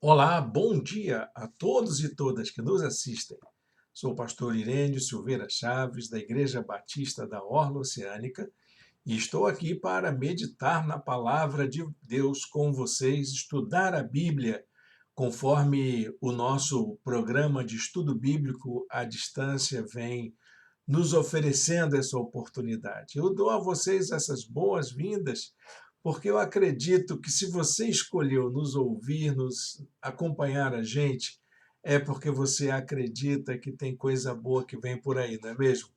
Olá, bom dia a todos e todas que nos assistem. Sou o pastor Irênio Silveira Chaves, da Igreja Batista da Orla Oceânica, e estou aqui para meditar na palavra de Deus com vocês, estudar a Bíblia, conforme o nosso programa de estudo bíblico à distância vem nos oferecendo essa oportunidade. Eu dou a vocês essas boas-vindas, porque eu acredito que se você escolheu nos ouvir, nos acompanhar a gente, é porque você acredita que tem coisa boa que vem por aí, não é mesmo?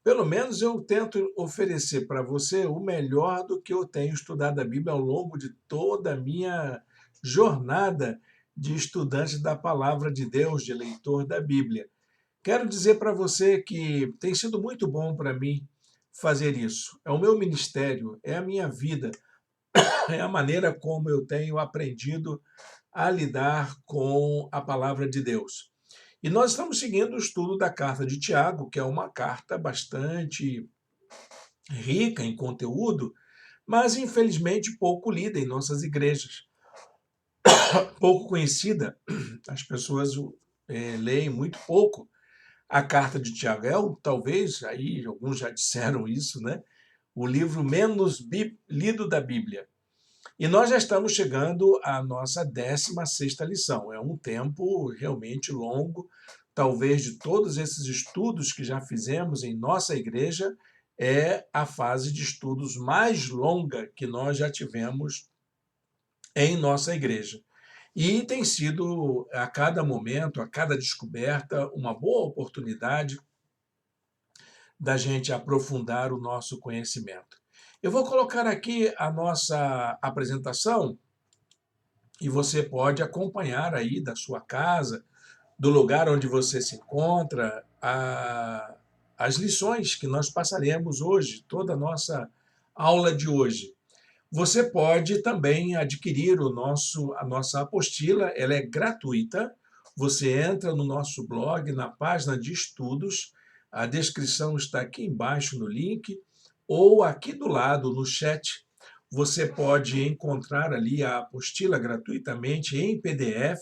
Pelo menos eu tento oferecer para você o melhor do que eu tenho estudado a Bíblia ao longo de toda a minha jornada de estudante da palavra de Deus, de leitor da Bíblia. Quero dizer para você que tem sido muito bom para mim fazer isso. É o meu ministério, é a minha vida, é a maneira como eu tenho aprendido a lidar com a palavra de Deus. E nós estamos seguindo o estudo da carta de Tiago, que é uma carta bastante rica em conteúdo, mas infelizmente pouco lida em nossas igrejas, pouco conhecida. As pessoas leem muito pouco a carta de Tiago. Talvez, aí alguns já disseram isso, né? O livro menos lido da Bíblia. E nós já estamos chegando à nossa 16ª lição. É um tempo realmente longo, talvez de todos esses estudos que já fizemos em nossa igreja, é a fase de estudos mais longa que nós já tivemos em nossa igreja. E tem sido, a cada momento, a cada descoberta, uma boa oportunidade da gente aprofundar o nosso conhecimento. Eu vou colocar aqui a nossa apresentação e você pode acompanhar aí da sua casa, do lugar onde você se encontra, as lições que nós passaremos hoje, toda a nossa aula de hoje. Você pode também adquirir a nossa apostila, ela é gratuita. Você entra no nosso blog, na página de estudos, a descrição está aqui embaixo no link, ou aqui do lado no chat. Você pode encontrar ali a apostila gratuitamente em PDF,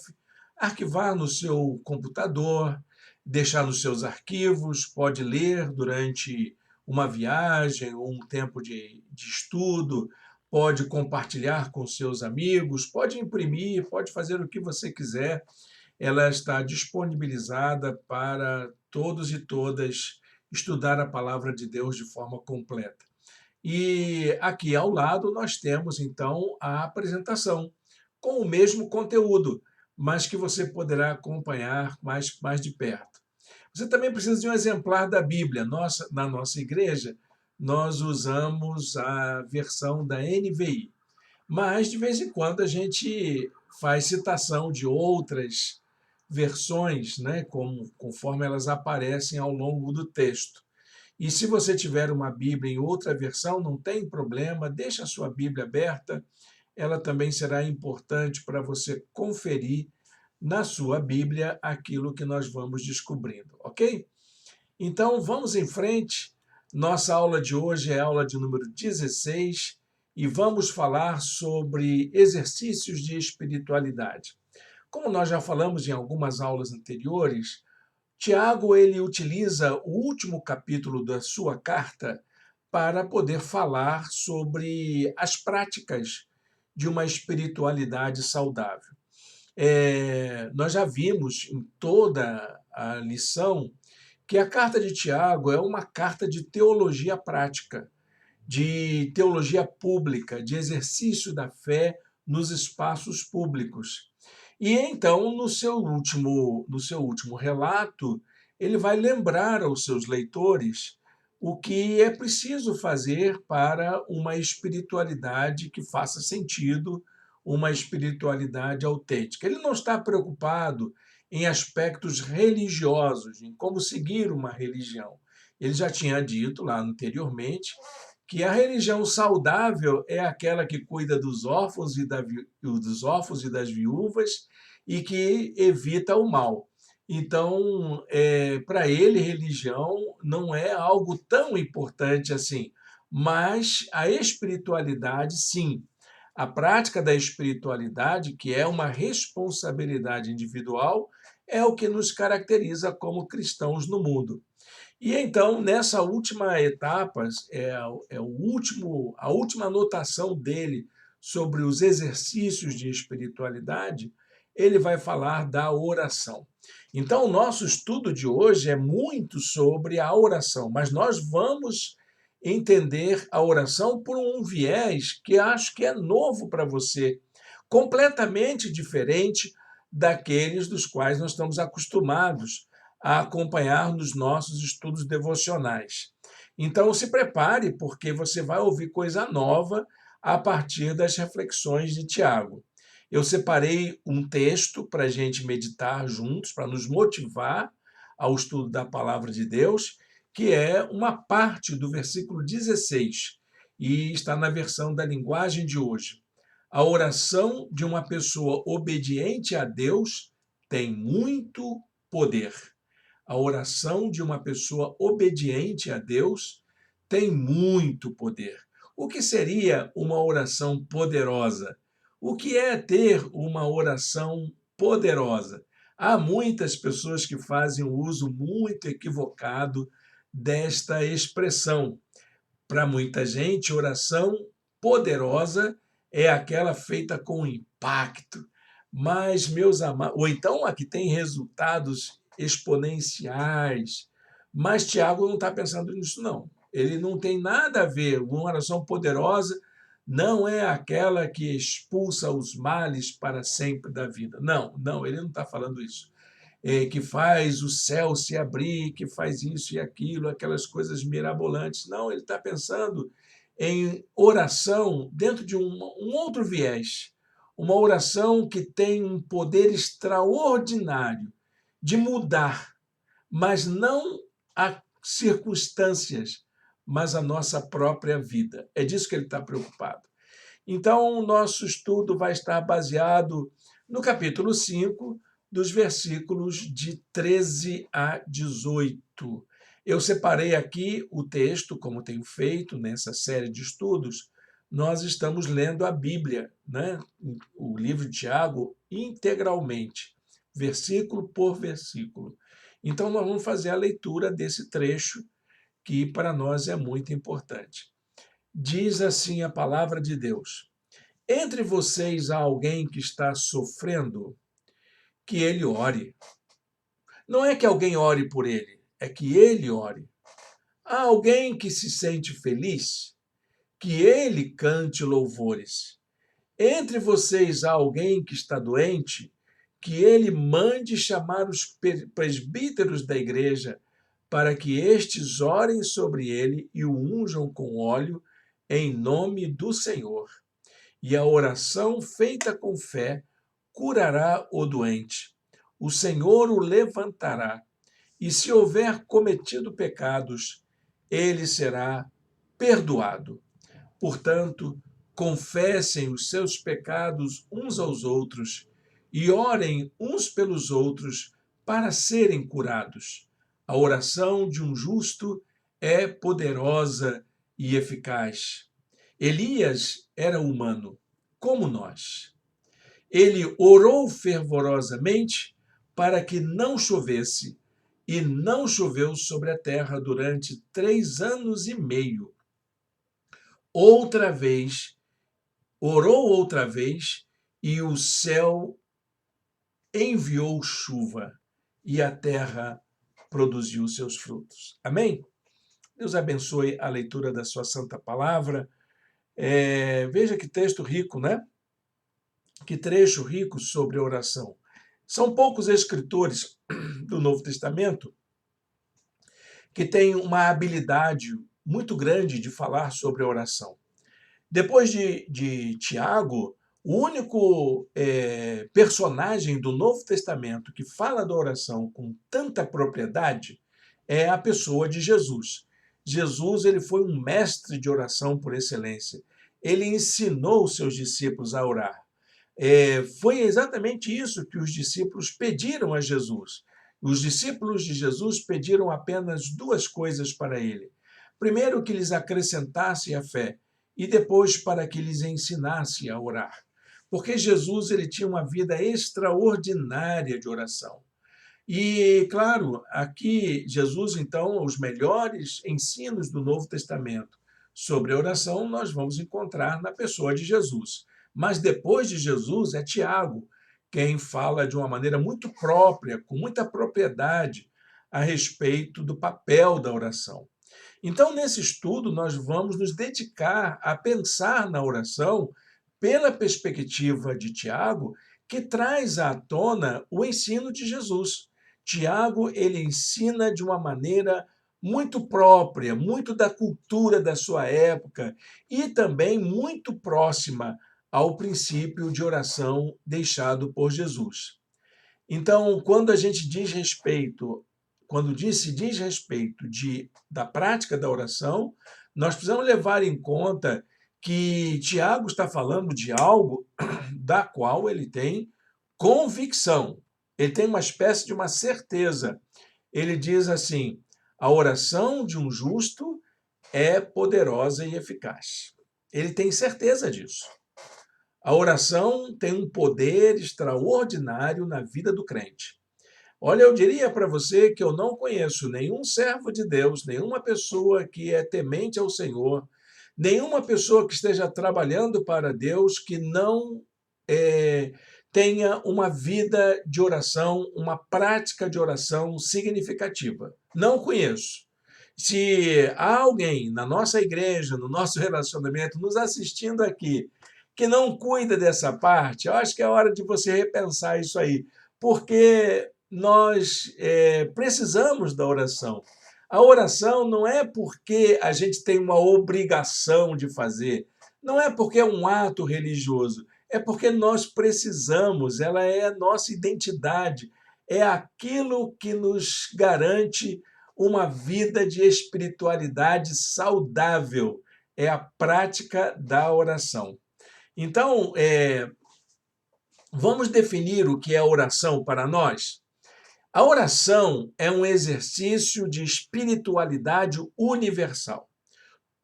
arquivar no seu computador, deixar nos seus arquivos, pode ler durante uma viagem ou um tempo de estudo, pode compartilhar com seus amigos, pode imprimir, pode fazer o que você quiser. Ela está disponibilizada para todos e todas estudar a palavra de Deus de forma completa. E aqui ao lado nós temos então a apresentação com o mesmo conteúdo, mas que você poderá acompanhar mais de perto. Você também precisa de um exemplar da Bíblia. Na nossa igreja, nós usamos a versão da NVI, mas de vez em quando a gente faz citação de outras versões, né, conforme elas aparecem ao longo do texto. E se você tiver uma Bíblia em outra versão, não tem problema, deixa a sua Bíblia aberta, ela também será importante para você conferir na sua Bíblia aquilo que nós vamos descobrindo, ok? Então, vamos em frente. Nossa aula de hoje é a aula de número 16 e vamos falar sobre exercícios de espiritualidade. Como nós já falamos em algumas aulas anteriores, Tiago ele utiliza o último capítulo da sua carta para poder falar sobre as práticas de uma espiritualidade saudável. Nós já vimos em toda a lição que a carta de Tiago é uma carta de teologia prática, de teologia pública, de exercício da fé nos espaços públicos. E então, no seu último relato, ele vai lembrar aos seus leitores o que é preciso fazer para uma espiritualidade que faça sentido, uma espiritualidade autêntica. Ele não está preocupado em aspectos religiosos, em como seguir uma religião. Ele já tinha dito lá anteriormente que a religião saudável é aquela que cuida dos órfãos e das viúvas e que evita o mal. Então, para ele, religião não é algo tão importante assim, mas a espiritualidade, sim. A prática da espiritualidade, que é uma responsabilidade individual, é o que nos caracteriza como cristãos no mundo. E então, nessa última etapa, a última anotação dele sobre os exercícios de espiritualidade, ele vai falar da oração. Então, o nosso estudo de hoje é muito sobre a oração, mas nós vamos entender a oração por um viés que acho que é novo para você, completamente diferente daqueles dos quais nós estamos acostumados a acompanhar nos nossos estudos devocionais. Então, se prepare, porque você vai ouvir coisa nova a partir das reflexões de Tiago. Eu separei um texto para a gente meditar juntos, para nos motivar ao estudo da palavra de Deus, que é uma parte do versículo 16, e está na versão da linguagem de hoje. A oração de uma pessoa obediente a Deus tem muito poder. A oração de uma pessoa obediente a Deus tem muito poder. O que seria uma oração poderosa? O que é ter uma oração poderosa? Há muitas pessoas que fazem um uso muito equivocado desta expressão. Para muita gente, oração poderosa é aquela feita com impacto. Mas, meus amados, ou então a que tem resultados exponenciais. Mas Tiago não está pensando nisso, não. Ele não tem nada a ver. Uma oração poderosa não é aquela que expulsa os males para sempre da vida. Não, não, ele não está falando isso. Que faz o céu se abrir, que faz isso e aquilo, aquelas coisas mirabolantes. Não, ele está pensando em oração dentro de um outro viés. Uma oração que tem um poder extraordinário de mudar, mas não as circunstâncias, mas a nossa própria vida. É disso que ele está preocupado. Então, o nosso estudo vai estar baseado no capítulo 5, dos versículos de 13 a 18. Eu separei aqui o texto, como tenho feito nessa série de estudos. Nós estamos lendo a Bíblia, né? O livro de Tiago, integralmente, versículo por versículo. Então, nós vamos fazer a leitura desse trecho, que para nós é muito importante. Diz assim a palavra de Deus: Entre vocês há alguém que está sofrendo, que ele ore. Não é que alguém ore por ele, é que ele ore. Há alguém que se sente feliz, que ele cante louvores. Entre vocês há alguém que está doente, que ele mande chamar os presbíteros da igreja, para que estes orem sobre ele e o unjam com óleo em nome do Senhor. E a oração feita com fé curará o doente. O Senhor o levantará, e se houver cometido pecados, ele será perdoado. Portanto, confessem os seus pecados uns aos outros e orem uns pelos outros para serem curados. A oração de um justo é poderosa e eficaz. Elias era humano, como nós. Ele orou fervorosamente para que não chovesse, e não choveu sobre a terra durante 3 anos e meio. Orou outra vez, e o céu enviou chuva, e a terra produziu seus frutos. Amém? Deus abençoe a leitura da sua santa palavra. Veja que texto rico, né? Que trecho rico sobre oração. São poucos escritores do Novo Testamento que têm uma habilidade muito grande de falar sobre oração. Depois de Tiago, o único personagem do Novo Testamento que fala da oração com tanta propriedade é a pessoa de Jesus. Jesus, ele foi um mestre de oração por excelência. Ele ensinou os seus discípulos a orar. Foi exatamente isso que os discípulos pediram a Jesus. Os discípulos de Jesus pediram apenas 2 coisas para ele. Primeiro, que lhes acrescentasse a fé, e depois para que lhes ensinasse a orar. Porque Jesus ele tinha uma vida extraordinária de oração. E, claro, aqui Jesus, então, os melhores ensinos do Novo Testamento sobre a oração nós vamos encontrar na pessoa de Jesus. Mas depois de Jesus é Tiago quem fala de uma maneira muito própria, com muita propriedade, a respeito do papel da oração. Então, nesse estudo, nós vamos nos dedicar a pensar na oração pela perspectiva de Tiago, que traz à tona o ensino de Jesus. Tiago, ele ensina de uma maneira muito própria, muito da cultura da sua época e também muito próxima ao princípio de oração deixado por Jesus. Então, quando a gente diz respeito, se diz respeito da prática da oração, nós precisamos levar em conta que Tiago está falando de algo da qual ele tem convicção. Ele tem uma espécie de uma certeza. Ele diz assim: a oração de um justo é poderosa e eficaz. Ele tem certeza disso. A oração tem um poder extraordinário na vida do crente. Olha, eu diria para você que eu não conheço nenhum servo de Deus, nenhuma pessoa que é temente ao Senhor, nenhuma pessoa que esteja trabalhando para Deus que não tenha uma vida de oração, uma prática de oração significativa. Não conheço. Se há alguém na nossa igreja, no nosso relacionamento, nos assistindo aqui, que não cuida dessa parte, eu acho que é hora de você repensar isso aí, porque nós precisamos da oração. A oração não é porque a gente tem uma obrigação de fazer, não é porque é um ato religioso, é porque nós precisamos, ela é a nossa identidade, é aquilo que nos garante uma vida de espiritualidade saudável, é a prática da oração. Então, vamos definir o que é oração para nós? A oração é um exercício de espiritualidade universal.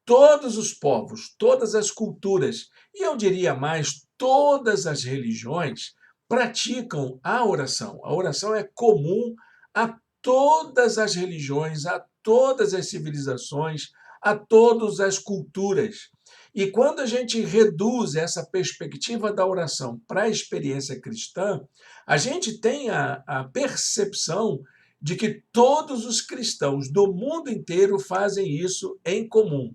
Todos os povos, todas as culturas, e eu diria mais, todas as religiões praticam a oração. A oração é comum a todas as religiões, a todas as civilizações, a todas as culturas. E quando a gente reduz essa perspectiva da oração para a experiência cristã, a gente tem a percepção de que todos os cristãos do mundo inteiro fazem isso em comum.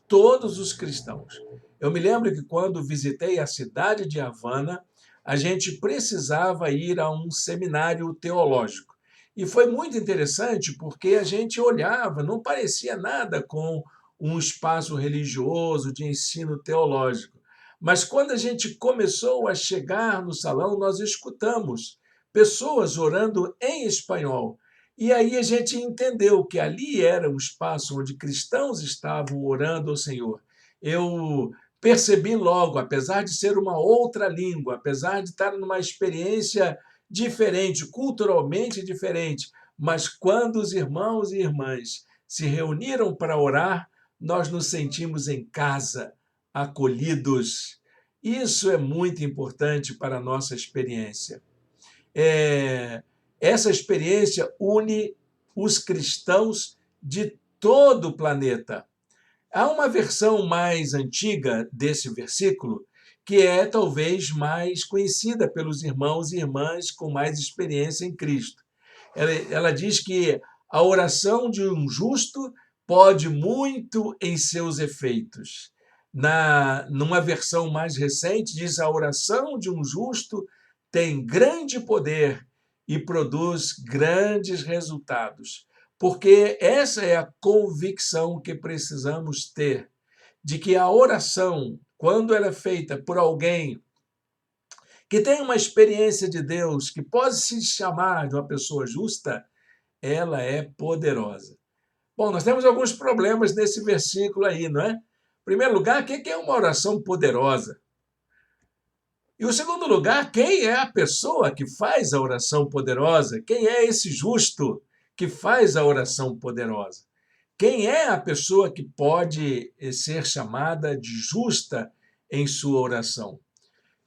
Todos os cristãos. Eu me lembro que quando visitei a cidade de Havana, a gente precisava ir a um seminário teológico. E foi muito interessante porque a gente olhava, não parecia nada com um espaço religioso de ensino teológico. Mas quando a gente começou a chegar no salão, nós escutamos pessoas orando em espanhol. E aí a gente entendeu que ali era um espaço onde cristãos estavam orando ao Senhor. Eu percebi logo, apesar de ser uma outra língua, apesar de estar numa experiência diferente, culturalmente diferente, mas quando os irmãos e irmãs se reuniram para orar, nós nos sentimos em casa, acolhidos. Isso é muito importante para a nossa experiência. Essa experiência une os cristãos de todo o planeta. Há uma versão mais antiga desse versículo que é talvez mais conhecida pelos irmãos e irmãs com mais experiência em Cristo. Ela diz que a oração de um justo pode muito em seus efeitos. Numa versão mais recente, diz: a oração de um justo tem grande poder e produz grandes resultados. Porque essa é a convicção que precisamos ter, de que a oração, quando ela é feita por alguém que tem uma experiência de Deus, que pode se chamar de uma pessoa justa, ela é poderosa. Bom, nós temos alguns problemas nesse versículo aí, não é? Em primeiro lugar, o que é uma oração poderosa? E o segundo lugar, quem é a pessoa que faz a oração poderosa? Quem é esse justo que faz a oração poderosa? Quem é a pessoa que pode ser chamada de justa em sua oração?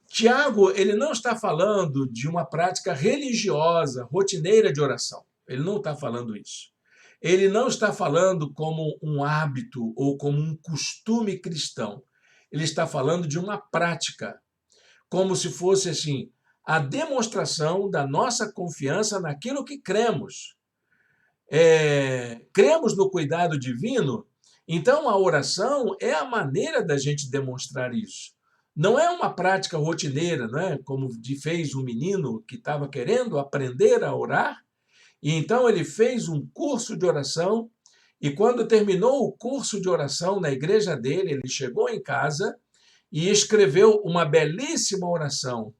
Tiago, ele não está falando de uma prática religiosa, rotineira de oração. Ele não está falando isso. Ele não está falando como um hábito ou como um costume cristão. Ele está falando de uma prática, como se fosse assim, a demonstração da nossa confiança naquilo que cremos. Cremos no cuidado divino, então a oração é a maneira da gente demonstrar isso. Não é uma prática rotineira, não é? Como fez um menino que estava querendo aprender a orar, e então ele fez um curso de oração, e quando terminou o curso de oração na igreja dele, ele chegou em casa e escreveu uma belíssima oração.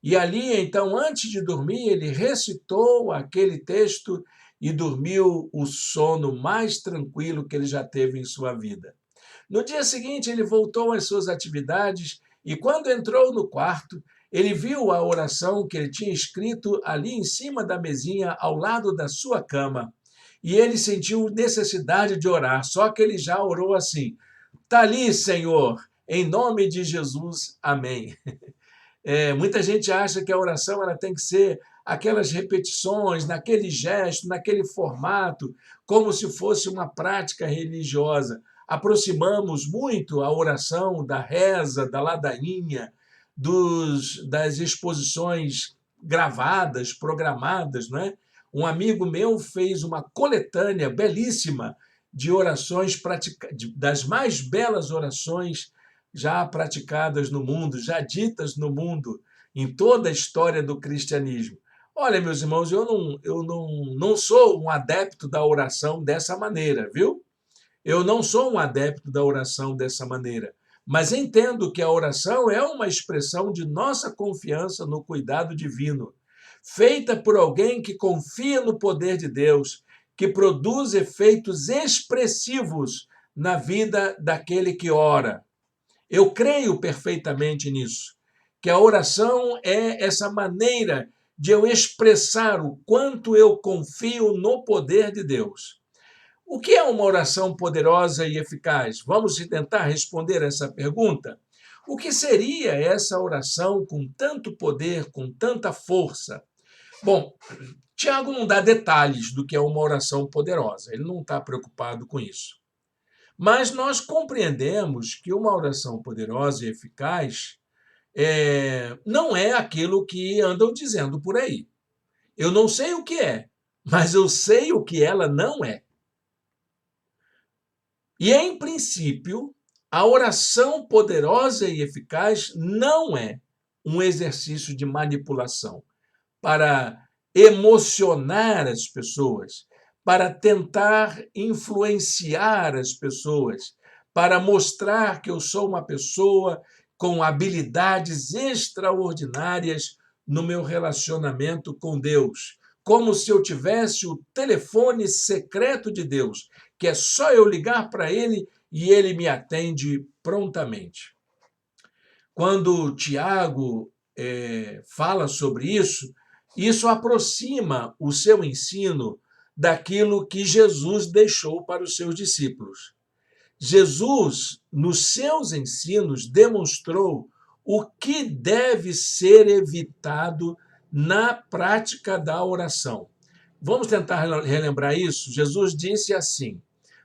E ali, então, antes de dormir, ele recitou aquele texto e dormiu o sono mais tranquilo que ele já teve em sua vida. No dia seguinte, ele voltou às suas atividades e, quando entrou no quarto, ele viu a oração que ele tinha escrito ali em cima da mesinha, ao lado da sua cama. E ele sentiu necessidade de orar, só que ele já orou assim: "Está ali, Senhor, em nome de Jesus, amém." Muita gente acha que a oração ela tem que ser aquelas repetições, naquele gesto, naquele formato, como se fosse uma prática religiosa. Aproximamos muito a oração da reza, da ladainha, das exposições gravadas, programadas, não é? Um amigo meu fez uma coletânea belíssima de orações, das mais belas orações já praticadas no mundo, já ditas no mundo, em toda a história do cristianismo. Olha, meus irmãos, eu não sou um adepto da oração dessa maneira, viu? Eu não sou um adepto da oração dessa maneira, mas entendo que a oração é uma expressão de nossa confiança no cuidado divino, feita por alguém que confia no poder de Deus, que produz efeitos expressivos na vida daquele que ora. Eu creio perfeitamente nisso, que a oração é essa maneira de eu expressar o quanto eu confio no poder de Deus. O que é uma oração poderosa e eficaz? Vamos tentar responder essa pergunta? O que seria essa oração com tanto poder, com tanta força? Bom, Tiago não dá detalhes do que é uma oração poderosa, ele não está preocupado com isso. Mas nós compreendemos que uma oração poderosa e eficaz não é aquilo que andam dizendo por aí. Eu não sei o que é, mas eu sei o que ela não é. E, em princípio, a oração poderosa e eficaz não é um exercício de manipulação para emocionar as pessoas, para tentar influenciar as pessoas, para mostrar que eu sou uma pessoa com habilidades extraordinárias no meu relacionamento com Deus, como se eu tivesse o telefone secreto de Deus, que é só eu ligar para ele e ele me atende prontamente. Quando Tiago fala sobre isso aproxima o seu ensino daquilo que Jesus deixou para os seus discípulos. Jesus, nos seus ensinos, demonstrou o que deve ser evitado na prática da oração. Vamos tentar relembrar isso? Jesus disse assim,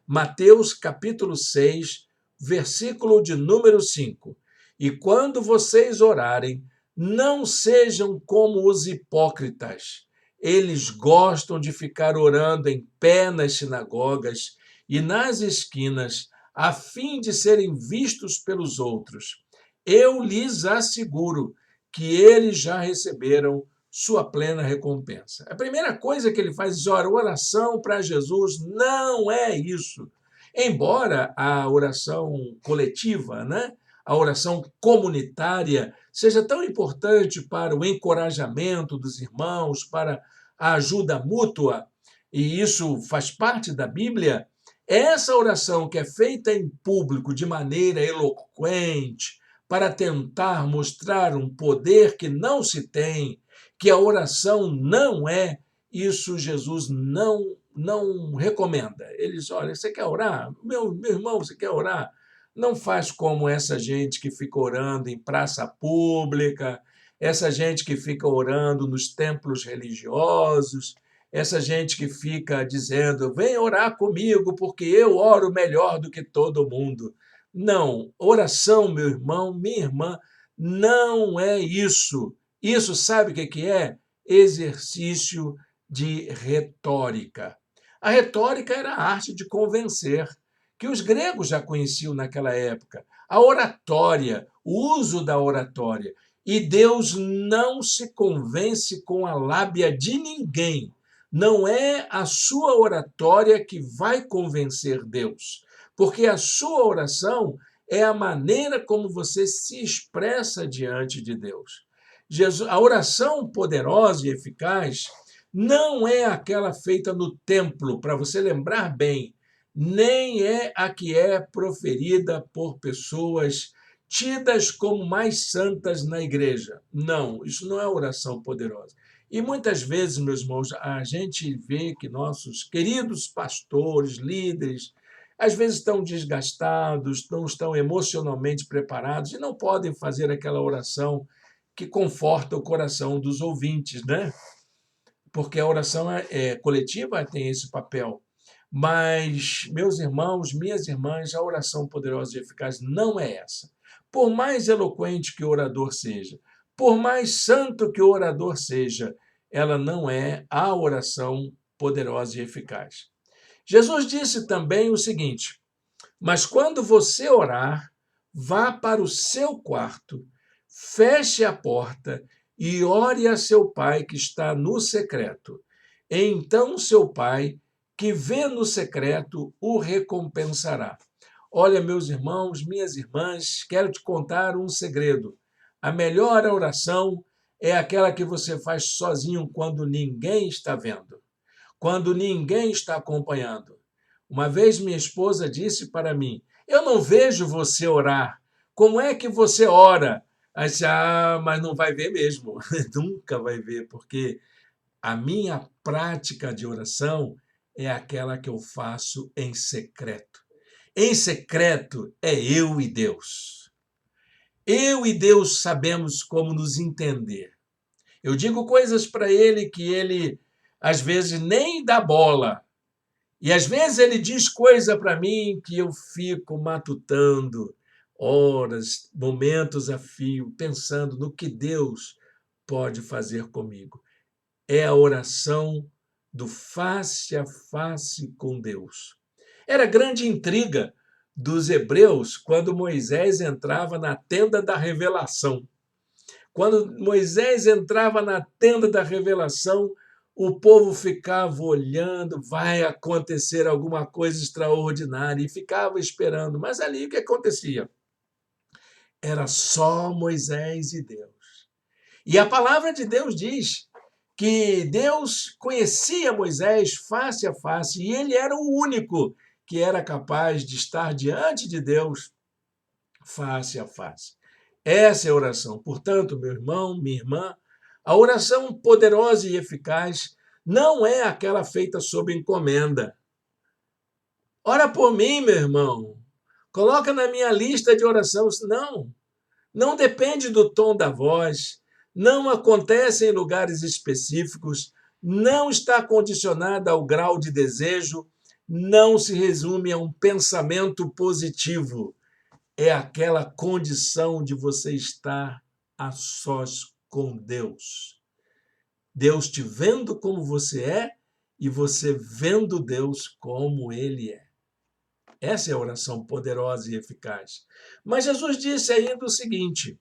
Mateus capítulo 6, versículo de número 5. E quando vocês orarem, não sejam como os hipócritas. Eles gostam de ficar orando em pé nas sinagogas e nas esquinas, a fim de serem vistos pelos outros. Eu lhes asseguro que eles já receberam sua plena recompensa. A primeira coisa que ele faz é oração para Jesus não é isso. Embora a oração coletiva, né? A oração comunitária seja tão importante para o encorajamento dos irmãos, para a ajuda mútua, e isso faz parte da Bíblia, essa oração que é feita em público de maneira eloquente, para tentar mostrar um poder que não se tem, que a oração não é, isso Jesus não não recomenda. Ele diz, olha, você quer orar? Meu irmão, você quer orar? Não faz como essa gente que fica orando em praça pública, essa gente que fica orando nos templos religiosos, essa gente que fica dizendo, vem orar comigo porque eu oro melhor do que todo mundo. Não, oração, meu irmão, minha irmã, não é isso. Isso sabe o que é? Exercício de retórica. A retórica era a arte de convencer, que os gregos já conheciam naquela época. A oratória, o uso da oratória. E Deus não se convence com a lábia de ninguém. Não é a sua oratória que vai convencer Deus, porque a sua oração é a maneira como você se expressa diante de Deus. A oração poderosa e eficaz não é aquela feita no templo, para você lembrar bem, nem é a que é proferida por pessoas tidas como mais santas na igreja. Não, isso não é oração poderosa. E muitas vezes, meus irmãos, a gente vê que nossos queridos pastores, líderes, às vezes estão desgastados, não estão emocionalmente preparados e não podem fazer aquela oração que conforta o coração dos ouvintes, né? Porque a oração coletiva tem esse papel. Mas, meus irmãos, minhas irmãs, a oração poderosa e eficaz não é essa. Por mais eloquente que o orador seja, por mais santo que o orador seja, ela não é a oração poderosa e eficaz. Jesus disse também o seguinte: mas quando você orar, vá para o seu quarto, feche a porta e ore a seu pai que está no secreto. Então seu pai, que vê no secreto, o recompensará. Olha, meus irmãos, minhas irmãs, quero te contar um segredo. A melhor oração é aquela que você faz sozinho quando ninguém está vendo, quando ninguém está acompanhando. Uma vez minha esposa disse para mim: eu não vejo você orar. Como é que você ora? Aí disse, mas não vai ver mesmo. Nunca vai ver, porque a minha prática de oração é aquela que eu faço em secreto. Em secreto é eu e Deus. Eu e Deus sabemos como nos entender. Eu digo coisas para ele que ele, às vezes, nem dá bola. E às vezes ele diz coisa para mim que eu fico matutando horas, momentos a fio, pensando no que Deus pode fazer comigo. É a oração do face a face com Deus. Era grande intriga dos hebreus quando Moisés entrava na tenda da revelação. Quando Moisés entrava na tenda da revelação, o povo ficava olhando, vai acontecer alguma coisa extraordinária, e ficava esperando. Mas ali o que acontecia? Era só Moisés e Deus. E a palavra de Deus diz que Deus conhecia Moisés face a face, e ele era o único que era capaz de estar diante de Deus face a face. Essa é a oração. Portanto, meu irmão, minha irmã, a oração poderosa e eficaz não é aquela feita sob encomenda. Ora por mim, meu irmão. Coloca na minha lista de oração. Não depende do tom da voz, não acontece em lugares específicos, não está condicionada ao grau de desejo, não se resume a um pensamento positivo. É aquela condição de você estar a sós com Deus. Deus te vendo como você é e você vendo Deus como Ele é. Essa é a oração poderosa e eficaz. Mas Jesus disse ainda o seguinte: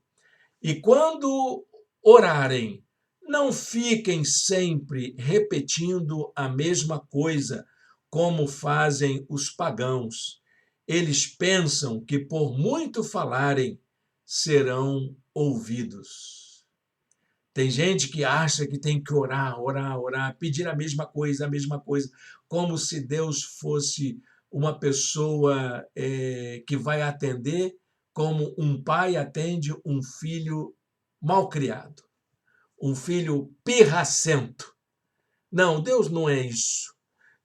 e quando orarem, não fiquem sempre repetindo a mesma coisa, como fazem os pagãos. Eles pensam que por muito falarem, serão ouvidos. Tem gente que acha que tem que orar, orar, orar, pedir a mesma coisa, como se Deus fosse uma pessoa que vai atender como um pai atende um filho mal criado, um filho pirracento. Não, Deus não é isso.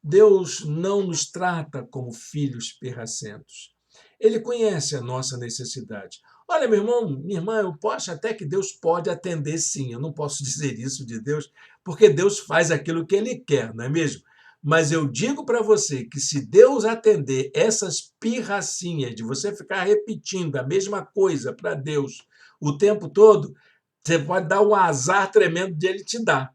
Deus não nos trata como filhos pirracentos. Ele conhece a nossa necessidade. Olha, meu irmão, minha irmã, eu posso até que Deus pode atender sim. Eu não posso dizer isso de Deus, porque Deus faz aquilo que Ele quer, não é mesmo? Mas eu digo para você que se Deus atender essas pirracinhas de você ficar repetindo a mesma coisa para Deus o tempo todo, você pode dar um azar tremendo de Ele te dar,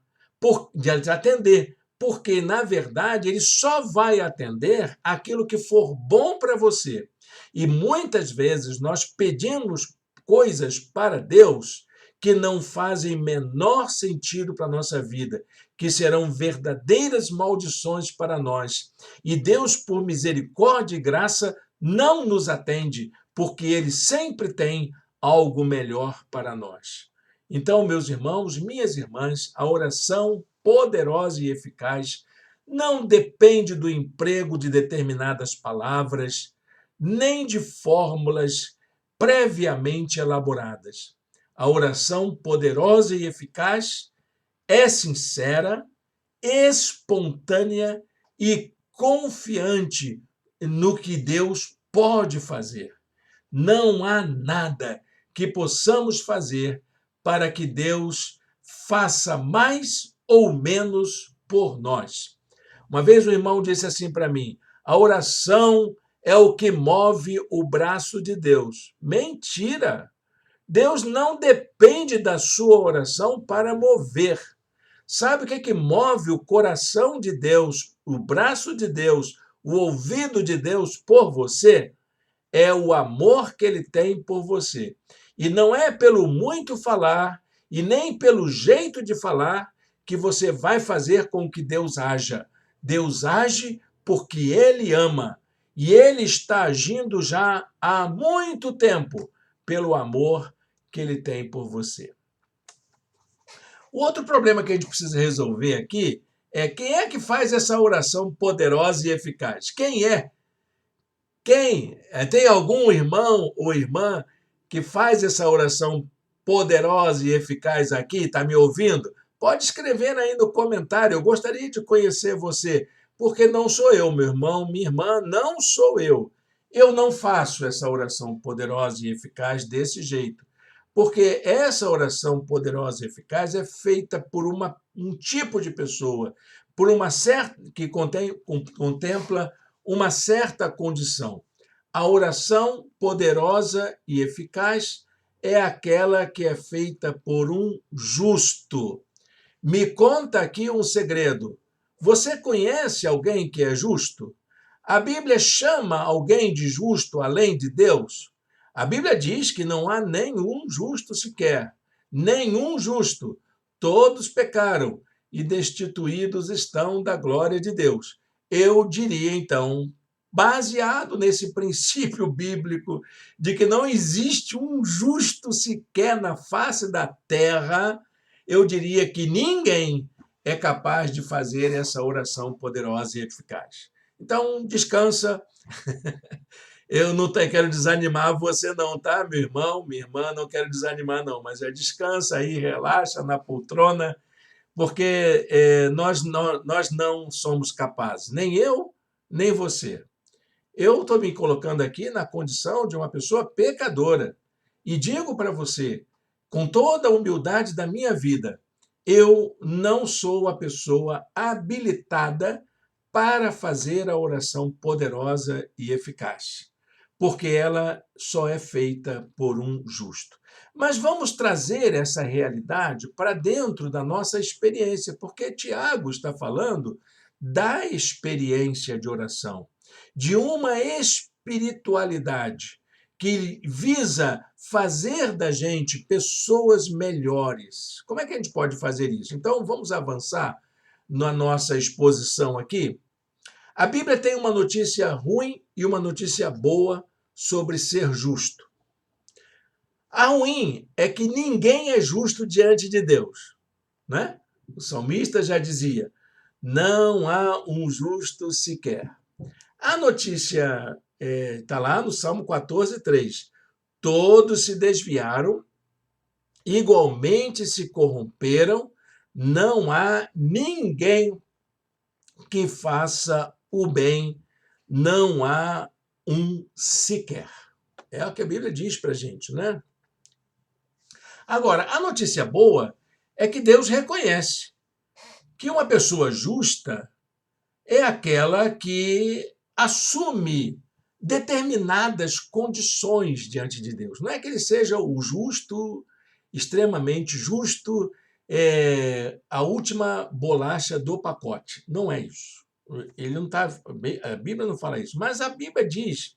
de Ele te atender. Porque, na verdade, Ele só vai atender aquilo que for bom para você. E muitas vezes nós pedimos coisas para Deus que não fazem menor sentido para a nossa vida, que serão verdadeiras maldições para nós. E Deus, por misericórdia e graça, não nos atende, porque Ele sempre tem algo melhor para nós. Então, meus irmãos, minhas irmãs, a oração poderosa e eficaz não depende do emprego de determinadas palavras, nem de fórmulas previamente elaboradas. A oração poderosa e eficaz é sincera, espontânea e confiante no que Deus pode fazer. Não há nada que possamos fazer para que Deus faça mais ou menos por nós. Uma vez um irmão disse assim para mim: a oração é o que move o braço de Deus. Mentira! Deus não depende da sua oração para mover. Sabe o que move o coração de Deus, o braço de Deus, o ouvido de Deus por você? É o amor que Ele tem por você. E não é pelo muito falar e nem pelo jeito de falar que você vai fazer com que Deus haja. Deus age porque Ele ama. E Ele está agindo já há muito tempo pelo amor que Ele tem por você. O outro problema que a gente precisa resolver aqui é quem é que faz essa oração poderosa e eficaz? Quem é? Quem? Tem algum irmão ou irmã que faz essa oração poderosa e eficaz aqui? Está me ouvindo? Pode escrever aí no comentário. Eu gostaria de conhecer você, porque não sou eu, meu irmão, minha irmã, não sou eu. Eu não faço essa oração poderosa e eficaz desse jeito, porque essa oração poderosa e eficaz é feita por um tipo de pessoa, por uma certa que contempla uma certa condição. A oração poderosa e eficaz é aquela que é feita por um justo. Me conta aqui um segredo. Você conhece alguém que é justo? A Bíblia chama alguém de justo além de Deus? A Bíblia diz que não há nenhum justo sequer. Nenhum justo. Todos pecaram e destituídos estão da glória de Deus. Eu diria, então, baseado nesse princípio bíblico de que não existe um justo sequer na face da terra, eu diria que ninguém é capaz de fazer essa oração poderosa e eficaz. Então, descansa. Eu não quero desanimar você não, tá, meu irmão, minha irmã, não quero desanimar não, mas descansa aí, relaxa na poltrona, porque nós não somos capazes, nem eu, nem você. Eu estou me colocando aqui na condição de uma pessoa pecadora e digo para você, com toda a humildade da minha vida, eu não sou a pessoa habilitada para fazer a oração poderosa e eficaz, porque ela só é feita por um justo. Mas vamos trazer essa realidade para dentro da nossa experiência, porque Tiago está falando da experiência de oração, de uma espiritualidade que visa fazer da gente pessoas melhores. Como é que a gente pode fazer isso? Então, vamos avançar na nossa exposição aqui. A Bíblia tem uma notícia ruim e uma notícia boa sobre ser justo. A ruim é que ninguém é justo diante de Deus, né? O salmista já dizia: não há um justo sequer. A notícia está lá no Salmo 14:3. Todos se desviaram, igualmente se corromperam, não há ninguém que faça o bem, não há um sequer. É o que a Bíblia diz para a gente, né? Agora, a notícia boa é que Deus reconhece que uma pessoa justa é aquela que assume determinadas condições diante de Deus. Não é que ele seja o justo, extremamente justo, a última bolacha do pacote. Não é isso. Ele não tá, a Bíblia não fala isso, mas a Bíblia diz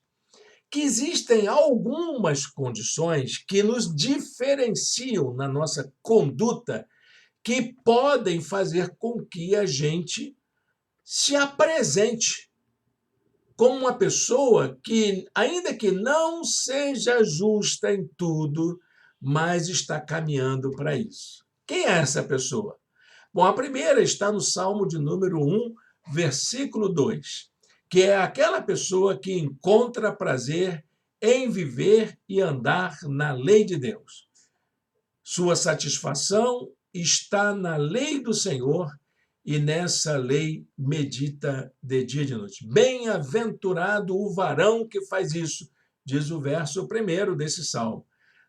que existem algumas condições que nos diferenciam na nossa conduta, que podem fazer com que a gente se apresente como uma pessoa que, ainda que não seja justa em tudo, mas está caminhando para isso. Quem é essa pessoa? Bom, a primeira está no Salmo de número 1, versículo 2, que é aquela pessoa que encontra prazer em viver e andar na lei de Deus. Sua satisfação está na lei do Senhor e nessa lei medita de dia e de noite. Bem-aventurado o varão que faz isso, diz o verso primeiro desse salmo,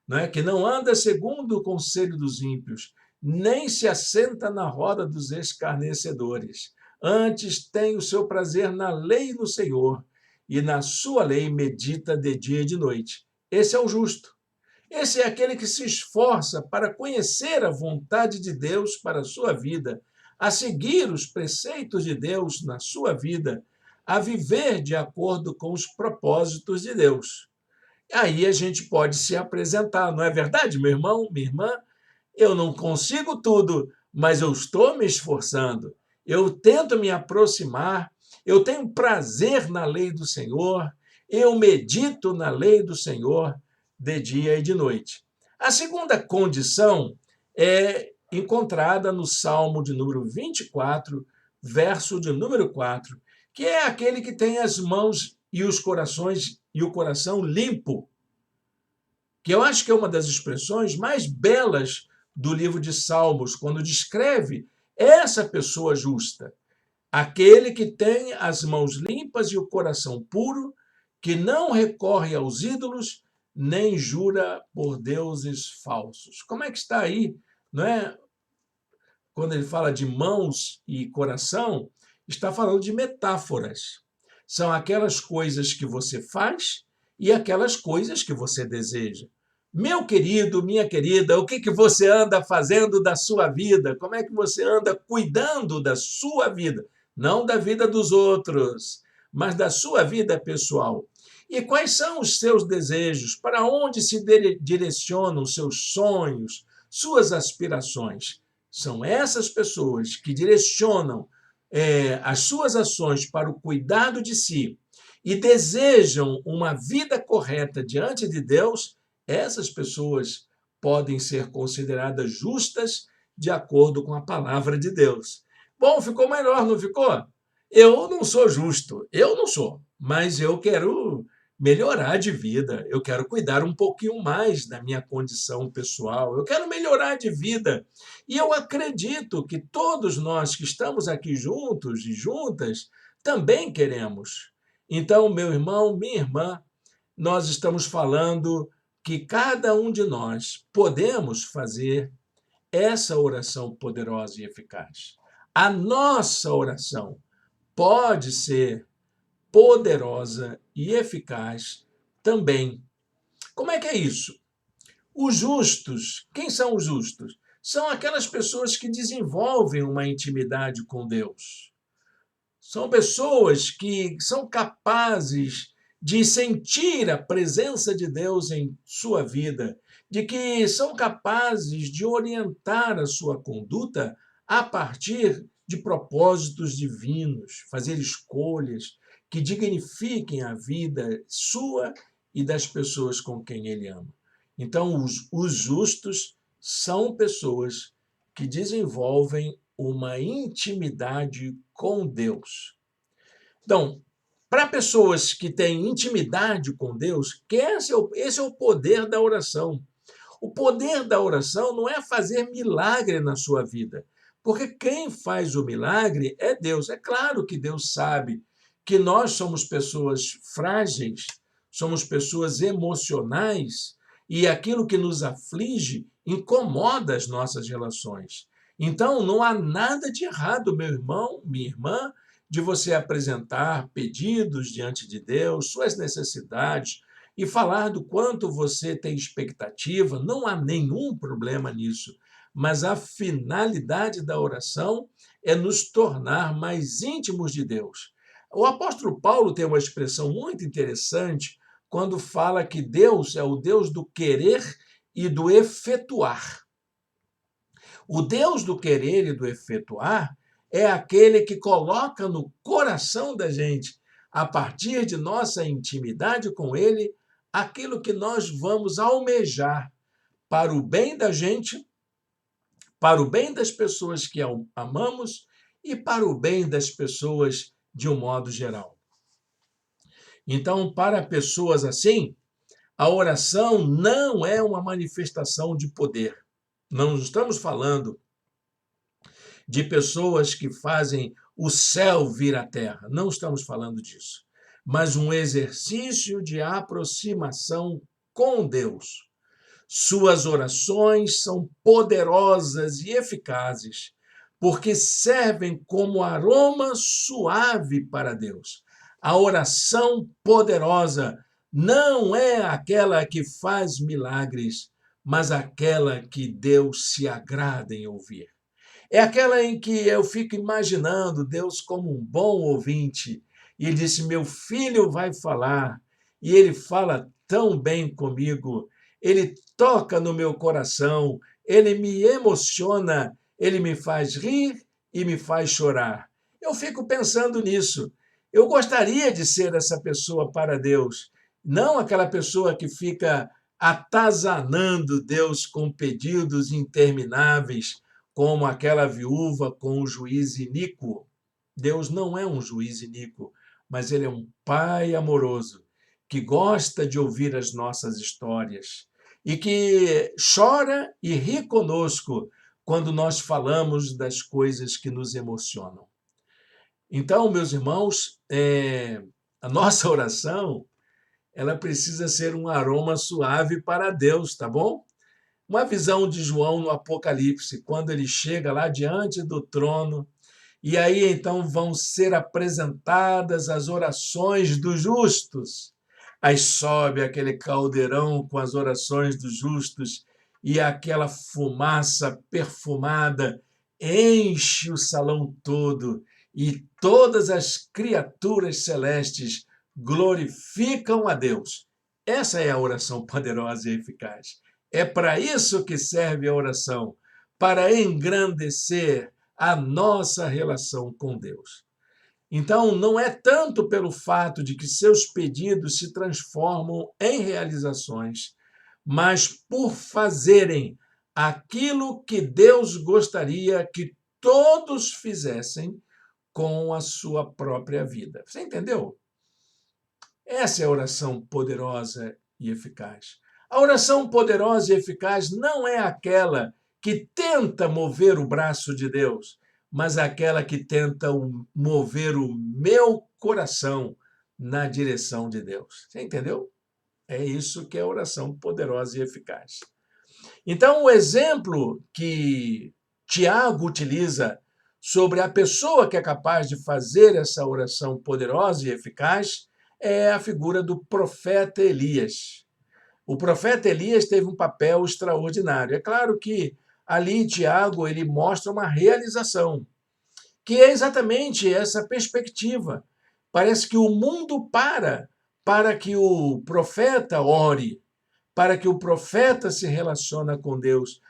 não é? Que não anda segundo o conselho dos ímpios, nem se assenta na roda dos escarnecedores. Antes tem o seu prazer na lei do Senhor, e na sua lei medita de dia e de noite. Esse é o justo. Esse é aquele que se esforça para conhecer a vontade de Deus para a sua vida, a seguir os preceitos de Deus na sua vida, a viver de acordo com os propósitos de Deus. Aí a gente pode se apresentar, não é verdade, meu irmão, minha irmã? Eu não consigo tudo, mas eu estou me esforçando. Eu tento me aproximar, eu tenho prazer na lei do Senhor, eu medito na lei do Senhor de dia e de noite. A segunda condição é encontrada no Salmo de número 24, verso de número 4, que é aquele que tem as mãos e os corações e o coração limpo, que eu acho que é uma das expressões mais belas do livro de Salmos, quando descreve essa pessoa justa, aquele que tem as mãos limpas e o coração puro, que não recorre aos ídolos, nem jura por deuses falsos. Como é que está aí, não é? Quando ele fala de mãos e coração, está falando de metáforas. São aquelas coisas que você faz e aquelas coisas que você deseja. Meu querido, minha querida, o que você anda fazendo da sua vida? Como é que você anda cuidando da sua vida? Não da vida dos outros, mas da sua vida pessoal. E quais são os seus desejos? Para onde se direcionam seus sonhos, suas aspirações? São essas pessoas que direcionam as suas ações para o cuidado de si e desejam uma vida correta diante de Deus. Essas pessoas podem ser consideradas justas de acordo com a palavra de Deus. Bom, ficou melhor, não ficou? Eu não sou justo, eu não sou, mas eu quero melhorar de vida, eu quero cuidar um pouquinho mais da minha condição pessoal, eu quero melhorar de vida. E eu acredito que todos nós que estamos aqui juntos e juntas também queremos. Então, meu irmão, minha irmã, nós estamos falando que cada um de nós podemos fazer essa oração poderosa e eficaz. A nossa oração pode ser poderosa e eficaz também. Como é que é isso? Os justos, quem são os justos? São aquelas pessoas que desenvolvem uma intimidade com Deus. São pessoas que são capazes de sentir a presença de Deus em sua vida, de que são capazes de orientar a sua conduta a partir de propósitos divinos, fazer escolhas que dignifiquem a vida sua e das pessoas com quem ele ama. Então, os justos são pessoas que desenvolvem uma intimidade com Deus. Então, para pessoas que têm intimidade com Deus, que esse é o poder da oração. O poder da oração não é fazer milagre na sua vida, Porque quem faz o milagre é Deus. É claro que Deus sabe que nós somos pessoas frágeis, somos pessoas emocionais, e aquilo que nos aflige incomoda as nossas relações. Então, não há nada de errado, meu irmão, minha irmã, de você apresentar pedidos diante de Deus, suas necessidades, e falar do quanto você tem expectativa, não há nenhum problema nisso. Mas a finalidade da oração é nos tornar mais íntimos de Deus. O apóstolo Paulo tem uma expressão muito interessante quando fala que Deus é o Deus do querer e do efetuar. O Deus do querer e do efetuar é aquele que coloca no coração da gente, a partir de nossa intimidade com Ele, aquilo que nós vamos almejar para o bem da gente, para o bem das pessoas que amamos e para o bem das pessoas de um modo geral. Então, para pessoas assim, a oração não é uma manifestação de poder. Não estamos falando de pessoas que fazem o céu vir à terra. Não estamos falando disso. Mas um exercício de aproximação com Deus. Suas orações são poderosas e eficazes, porque servem como aroma suave para Deus. A oração poderosa não é aquela que faz milagres, mas aquela que Deus se agrada em ouvir. É aquela em que eu fico imaginando Deus como um bom ouvinte. E ele disse: Meu filho vai falar. E ele fala tão bem comigo. Ele toca no meu coração. Ele me emociona. Ele me faz rir e me faz chorar. Eu fico pensando nisso. Eu gostaria de ser essa pessoa para Deus. Não aquela pessoa que fica atazanando Deus com pedidos intermináveis, como aquela viúva com o juiz iníquo. Deus não é um juiz iníquo, mas ele é um pai amoroso que gosta de ouvir as nossas histórias e que chora e ri conosco quando nós falamos das coisas que nos emocionam. Então, meus irmãos, a nossa oração, ela precisa ser um aroma suave para Deus, tá bom? Uma visão de João no Apocalipse, quando ele chega lá diante do trono, e aí então vão ser apresentadas as orações dos justos. Aí sobe aquele caldeirão com as orações dos justos, e aquela fumaça perfumada enche o salão todo, e todas as criaturas celestes glorificam a Deus. Essa é a oração poderosa e eficaz. É para isso que serve a oração, para engrandecer a nossa relação com Deus. Então, não é tanto pelo fato de que seus pedidos se transformam em realizações, mas por fazerem aquilo que Deus gostaria que todos fizessem com a sua própria vida. Você entendeu? Essa é a oração poderosa e eficaz. A oração poderosa e eficaz não é aquela que tenta mover o braço de Deus, mas aquela que tenta mover o meu coração na direção de Deus. Você entendeu? É isso que é oração poderosa e eficaz. Então, o exemplo que Tiago utiliza sobre a pessoa que é capaz de fazer essa oração poderosa e eficaz é a figura do profeta Elias. O profeta Elias teve um papel extraordinário. É claro que ali Tiago ele mostra uma realização, que é exatamente essa perspectiva. Parece que o mundo para que o profeta ore, para que o profeta se relacione com Deus.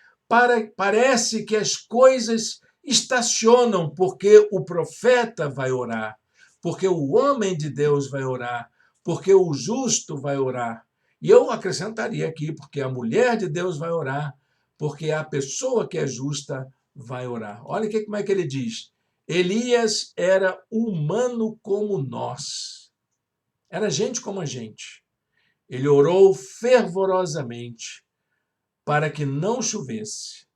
Parece que as coisas estacionam porque o profeta vai orar, porque o homem de Deus vai orar, porque o justo vai orar. E eu acrescentaria aqui, porque a mulher de Deus vai orar, porque a pessoa que é justa vai orar. Olha como é que ele diz. Elias era humano como nós. Era gente como a gente. Ele orou fervorosamente para que não chovesse.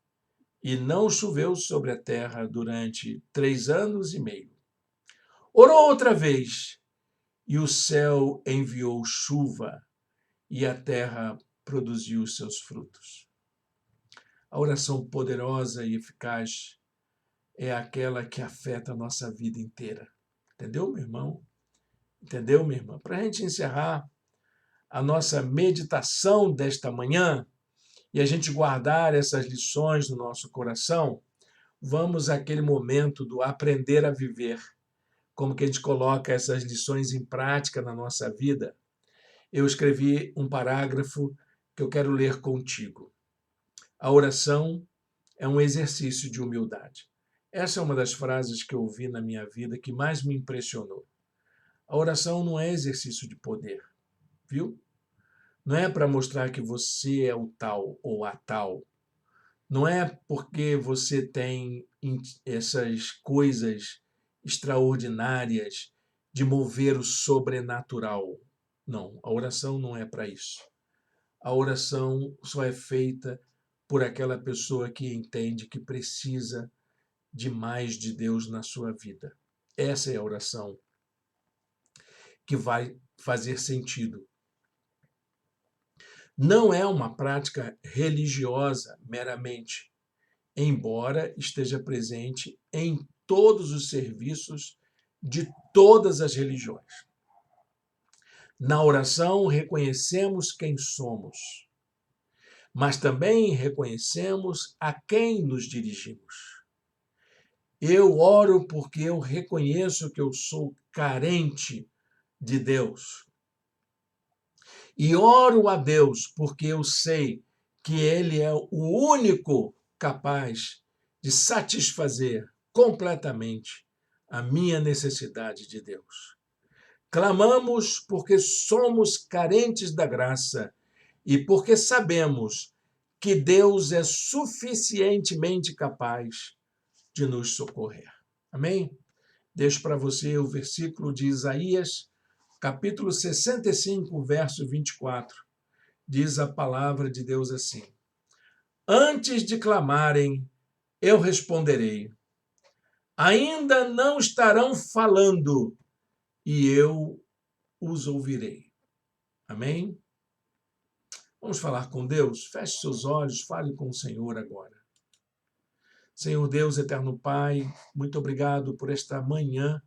e não choveu sobre a terra durante 3 anos e meio. Orou outra vez, e o céu enviou chuva, e a terra produziu seus frutos. A oração poderosa e eficaz é aquela que afeta a nossa vida inteira. Entendeu, meu irmão? Entendeu, minha irmã? Para a gente encerrar a nossa meditação desta manhã e a gente guardar essas lições no nosso coração, vamos àquele momento do aprender a viver. Como que a gente coloca essas lições em prática na nossa vida? Eu escrevi um parágrafo que eu quero ler contigo. A oração é um exercício de humildade. Essa é uma das frases que eu ouvi na minha vida que mais me impressionou. A oração não é exercício de poder, viu? Não é para mostrar que você é o tal ou a tal. Não é porque você tem essas coisas extraordinárias de mover o sobrenatural. Não, a oração não é para isso. A oração só é feita por aquela pessoa que entende que precisa de mais de Deus na sua vida. Essa é a oração que vai fazer sentido. Não é uma prática religiosa meramente, embora esteja presente em todos os serviços de todas as religiões. Na oração, reconhecemos quem somos, mas também reconhecemos a quem nos dirigimos. Eu oro porque eu reconheço que eu sou carente de Deus. E oro a Deus porque eu sei que Ele é o único capaz de satisfazer completamente a minha necessidade de Deus. Clamamos porque somos carentes da graça e porque sabemos que Deus é suficientemente capaz de nos socorrer. Amém? Deixo para você o versículo de Isaías, capítulo 65, verso 24. Diz a palavra de Deus assim: Antes de clamarem, eu responderei. Ainda não estarão falando, e eu os ouvirei. Amém? Vamos falar com Deus? Feche seus olhos, fale com o Senhor agora. Senhor Deus, eterno Pai, muito obrigado por esta manhã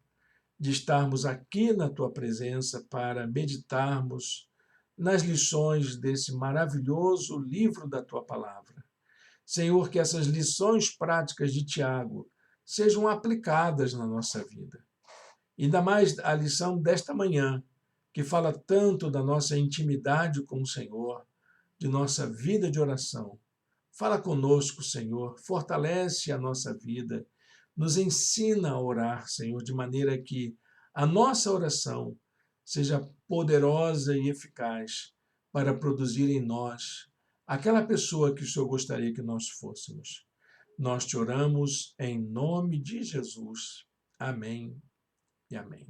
de estarmos aqui na Tua presença para meditarmos nas lições desse maravilhoso livro da Tua palavra. Senhor, que essas lições práticas de Tiago sejam aplicadas na nossa vida. Ainda mais a lição desta manhã, que fala tanto da nossa intimidade com o Senhor, de nossa vida de oração. Fala conosco, Senhor, fortalece a nossa vida, nos ensina a orar, Senhor, de maneira que a nossa oração seja poderosa e eficaz para produzir em nós aquela pessoa que o Senhor gostaria que nós fôssemos. Nós te oramos em nome de Jesus. Amém e amém.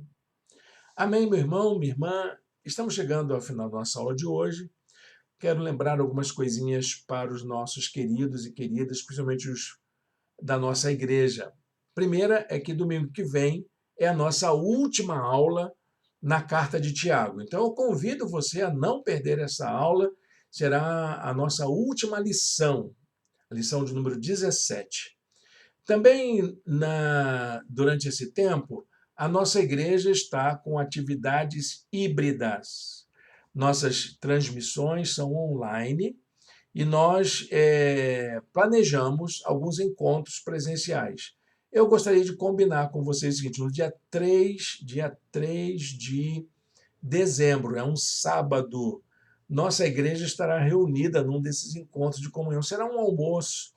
Amém, meu irmão, minha irmã. Estamos chegando ao final da nossa aula de hoje. Quero lembrar algumas coisinhas para os nossos queridos e queridas, principalmente os da nossa igreja. Primeira é que domingo que vem é a nossa última aula na carta de Tiago. Então, eu convido você a não perder essa aula. Será a nossa última lição, a lição de número 17. Também, durante esse tempo, a nossa igreja está com atividades híbridas. Nossas transmissões são online e nós planejamos alguns encontros presenciais. Eu gostaria de combinar com vocês o seguinte: no dia 3 de dezembro, é um sábado, nossa igreja estará reunida num desses encontros de comunhão. Será um almoço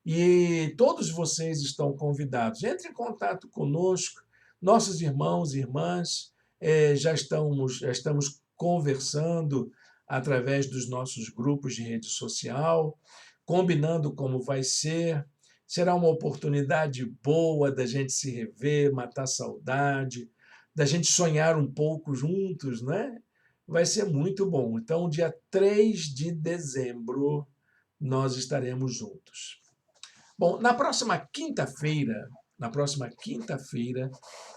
e todos vocês estão convidados. Entre em contato conosco, nossos irmãos e irmãs, já estamos conversando através dos nossos grupos de rede social, combinando como vai ser. Será uma oportunidade boa da gente se rever, matar saudade, da gente sonhar um pouco juntos, né? Vai ser muito bom. Então, dia 3 de dezembro, nós estaremos juntos. Bom, na próxima quinta-feira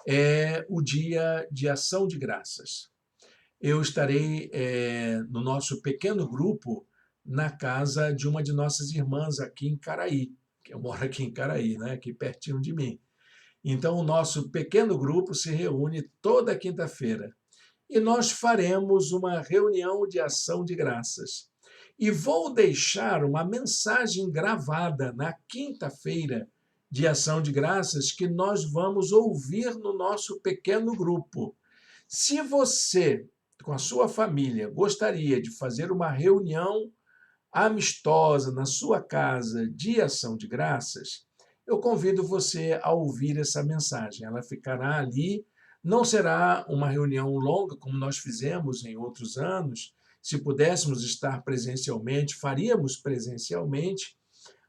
é o dia de ação de graças. Eu estarei no nosso pequeno grupo na casa de uma de nossas irmãs aqui em Caraí, que eu moro aqui em Caraí, né, aqui pertinho de mim. Então, o nosso pequeno grupo se reúne toda quinta-feira e nós faremos uma reunião de ação de graças. E vou deixar uma mensagem gravada na quinta-feira de ação de graças que nós vamos ouvir no nosso pequeno grupo. Se você, com a sua família, gostaria de fazer uma reunião amistosa na sua casa de ação de graças, eu convido você a ouvir essa mensagem. Ela ficará ali, não será uma reunião longa, como nós fizemos em outros anos. Se pudéssemos estar presencialmente, faríamos presencialmente,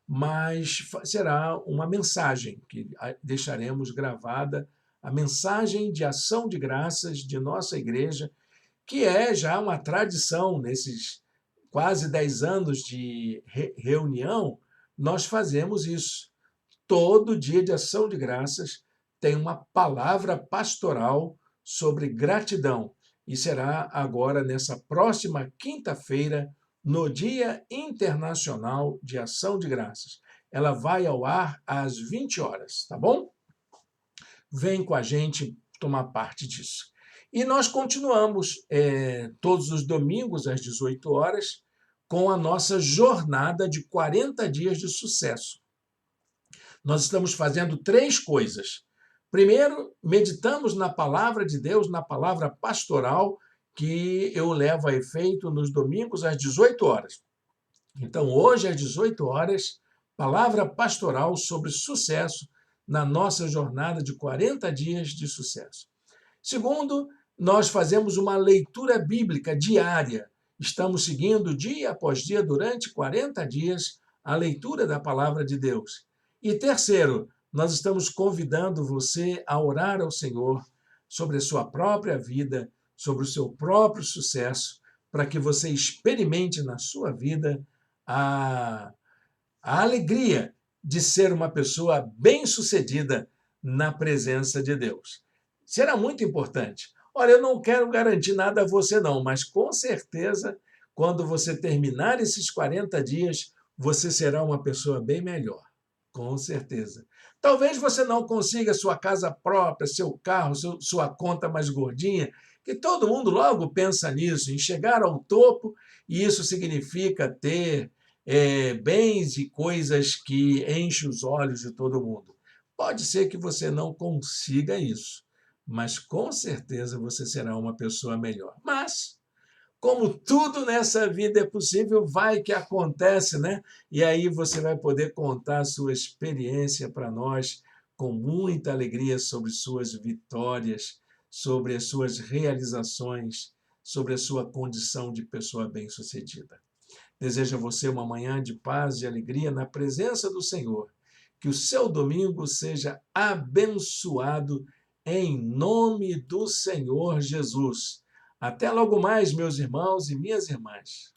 mas será uma mensagem que deixaremos gravada, a mensagem de ação de graças de nossa igreja, que é já uma tradição nesses quase 10 anos de reunião, nós fazemos isso. Todo dia de ação de graças tem uma palavra pastoral sobre gratidão. E será agora, nessa próxima quinta-feira, no Dia Internacional de Ação de Graças. Ela vai ao ar às 20 horas, tá bom? Vem com a gente tomar parte disso. E nós continuamos todos os domingos, às 18 horas, com a nossa jornada de 40 dias de sucesso. Nós estamos fazendo 3 coisas. Primeiro, meditamos na palavra de Deus, na palavra pastoral, que eu levo a efeito nos domingos às 18 horas. Então, hoje, às 18 horas, palavra pastoral sobre sucesso na nossa jornada de 40 dias de sucesso. Segundo, nós fazemos uma leitura bíblica diária. Estamos seguindo dia após dia, durante 40 dias, a leitura da palavra de Deus. E terceiro, nós estamos convidando você a orar ao Senhor sobre a sua própria vida, sobre o seu próprio sucesso, para que você experimente na sua vida a alegria de ser uma pessoa bem-sucedida na presença de Deus. Será muito importante. Olha, eu não quero garantir nada a você não, mas com certeza, quando você terminar esses 40 dias, você será uma pessoa bem melhor. Com certeza. Talvez você não consiga sua casa própria, seu carro, sua conta mais gordinha, que todo mundo logo pensa nisso, em chegar ao topo, e isso significa ter bens e coisas que enchem os olhos de todo mundo. Pode ser que você não consiga isso, mas com certeza você será uma pessoa melhor. Mas, como tudo nessa vida é possível, vai que acontece, né? E aí você vai poder contar a sua experiência para nós com muita alegria sobre suas vitórias, sobre as suas realizações, sobre a sua condição de pessoa bem-sucedida. Desejo a você uma manhã de paz e alegria na presença do Senhor. Que o seu domingo seja abençoado em nome do Senhor Jesus. Até logo mais, meus irmãos e minhas irmãs.